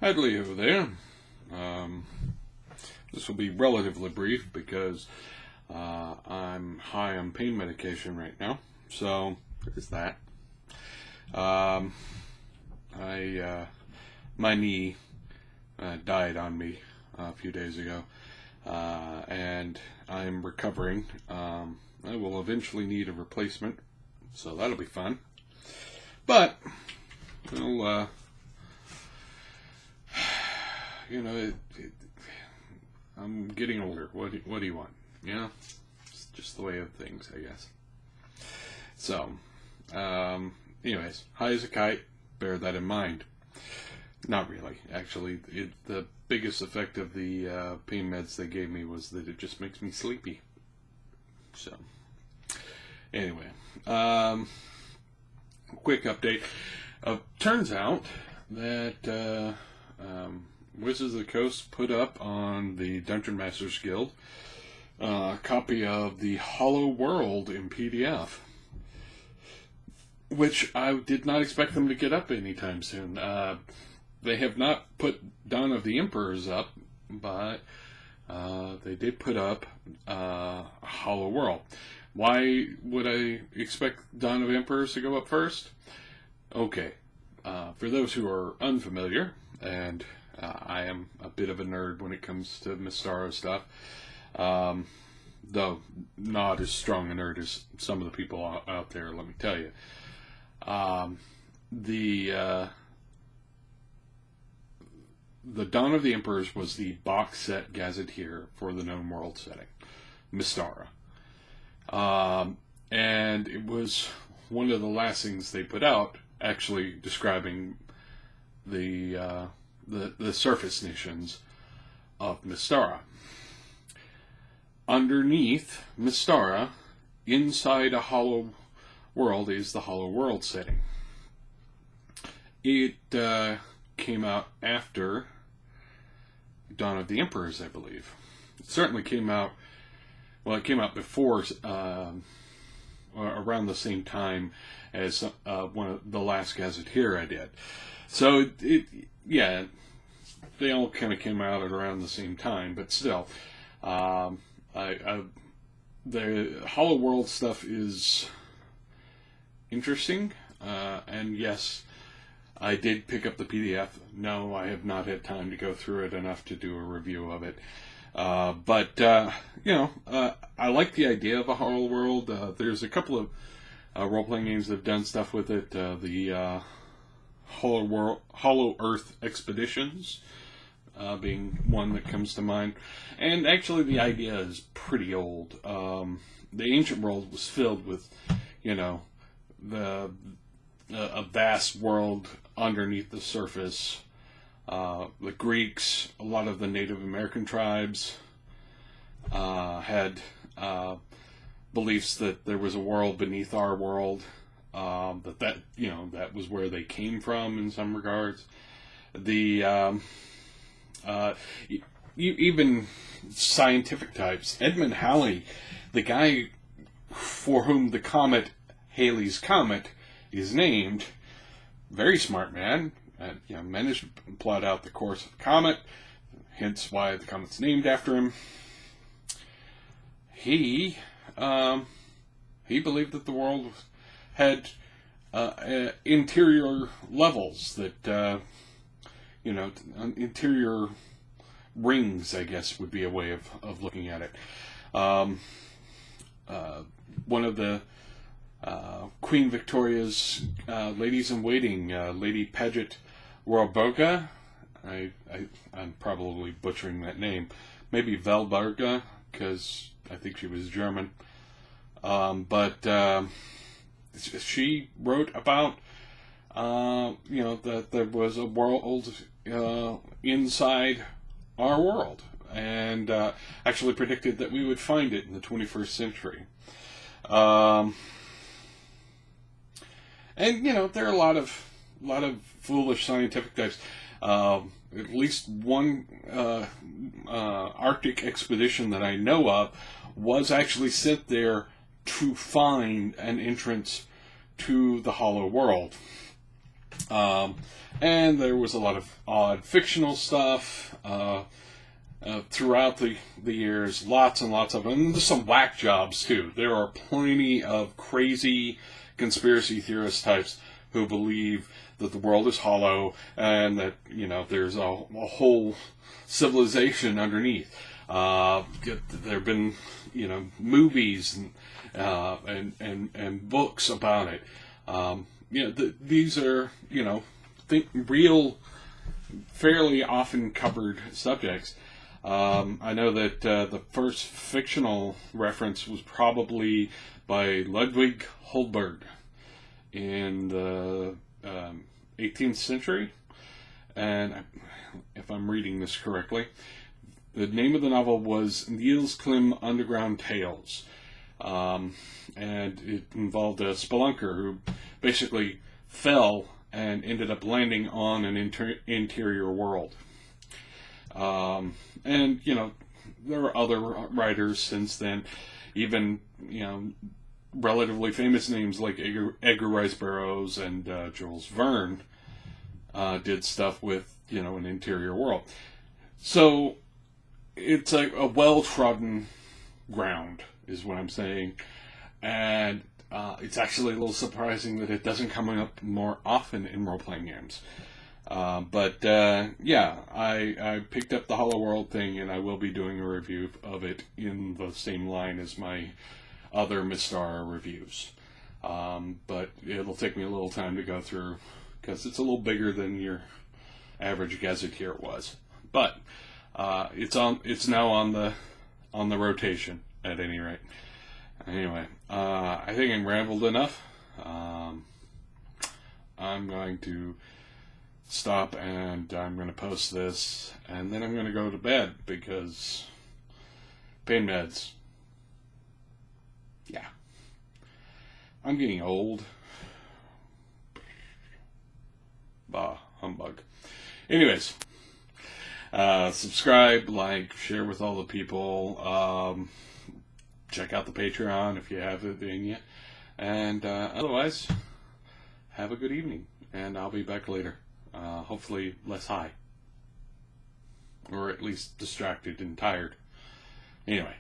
Hi, Leo there. This will be relatively brief because I'm high on pain medication right now. So there's that. Um, my knee died on me a few days ago, and I'm recovering. I will eventually need a replacement, so that'll be fun. But well, I'm getting older. What do you want? It's just the way of things, I guess. So, anyways, high as a kite. Bear that in mind. Not really, actually. The biggest effect of the pain meds they gave me was that it just makes me sleepy. So, anyway, quick update. Turns out that Wizards of the Coast put up on the Dungeon Masters Guild a copy of the Hollow World in PDF, which I did not expect them to get up anytime soon. They have not put Dawn of the Emperors up, but they did put up Hollow World. Why would I expect Dawn of Emperors to go up first? Okay, for those who are unfamiliar, and I am a bit of a nerd when it comes to Mystara stuff, though not as strong a nerd as some of the people out there, let me tell you. The Dawn of the Emperors was the box set gazetteer for the known world setting, Mystara. And it was one of the last things they put out, actually describing the surface nations of Mystara. Underneath Mystara, inside a hollow world, is the Hollow World setting. It came out after Dawn of the Emperors, I believe. It certainly came out, well, it came out before, around the same time as one of the last gazetteer I did. So, they all kind of came out at around the same time, but still, the Hollow World stuff is interesting, and yes, I did pick up the PDF. No, I have not had time to go through it enough to do a review of it. But I like the idea of a Hollow World. There's a couple of role-playing games that have done stuff with it. The Hollow Earth Expeditions being one that comes to mind. And actually the idea is pretty old. The ancient world was filled with, a vast world underneath the surface. The Greeks, a lot of the Native American tribes had beliefs that there was a world beneath our world, that was where they came from in some regards. Even scientific types. Edmund Halley, the guy for whom the comet, Halley's Comet, is named, very smart man, managed to plot out the course of the comet, hence why the comet's named after him. He believed that the world had interior levels, that interior rings, I guess, would be a way of looking at it. One of the Queen Victoria's ladies-in-waiting, Lady Paget Warburga, I'm probably butchering that name, maybe Velberga, because I think she was German, but she wrote about that there was a world inside our world, and actually predicted that we would find it in the 21st century. And there are a lot of foolish scientific types. At least one Arctic expedition that I know of was actually sent there to find an entrance to the Hollow World. And there was a lot of odd fictional stuff throughout the years. Lots and lots of them. And there's some whack jobs, too. There are plenty of crazy conspiracy theorist types who believe that the world is hollow and that, there's a whole civilization underneath. There have been, movies and books about it. These are, real, fairly often covered subjects. I know that the first fictional reference was probably by Ludwig Holberg in the 18th century. And if I'm reading this correctly, the name of the novel was Niels Klim Underground Tales. And it involved a spelunker who basically fell and ended up landing on an interior world. And, there are other writers since then, even, relatively famous names like Edgar Rice Burroughs and Jules Verne did stuff with, an interior world. So it's a well-trodden ground, is what I'm saying. And it's actually a little surprising that it doesn't come up more often in role-playing games. But I picked up the Hollow World thing, and I will be doing a review of it in the same line as my other Mistar reviews. But it'll take me a little time to go through, because it's a little bigger than your average Gazetteer was. But it's now on the rotation, at any rate. Anyway, I think I rambled enough. I'm going to stop, and I'm going to post this, and then I'm going to go to bed, because pain meds. Yeah. I'm getting old. Bah, humbug. Anyways, subscribe, like, share with all the people. Check out the Patreon if you have it in you. And otherwise, have a good evening, and I'll be back later. Hopefully less high. Or at least distracted and tired. Anyway.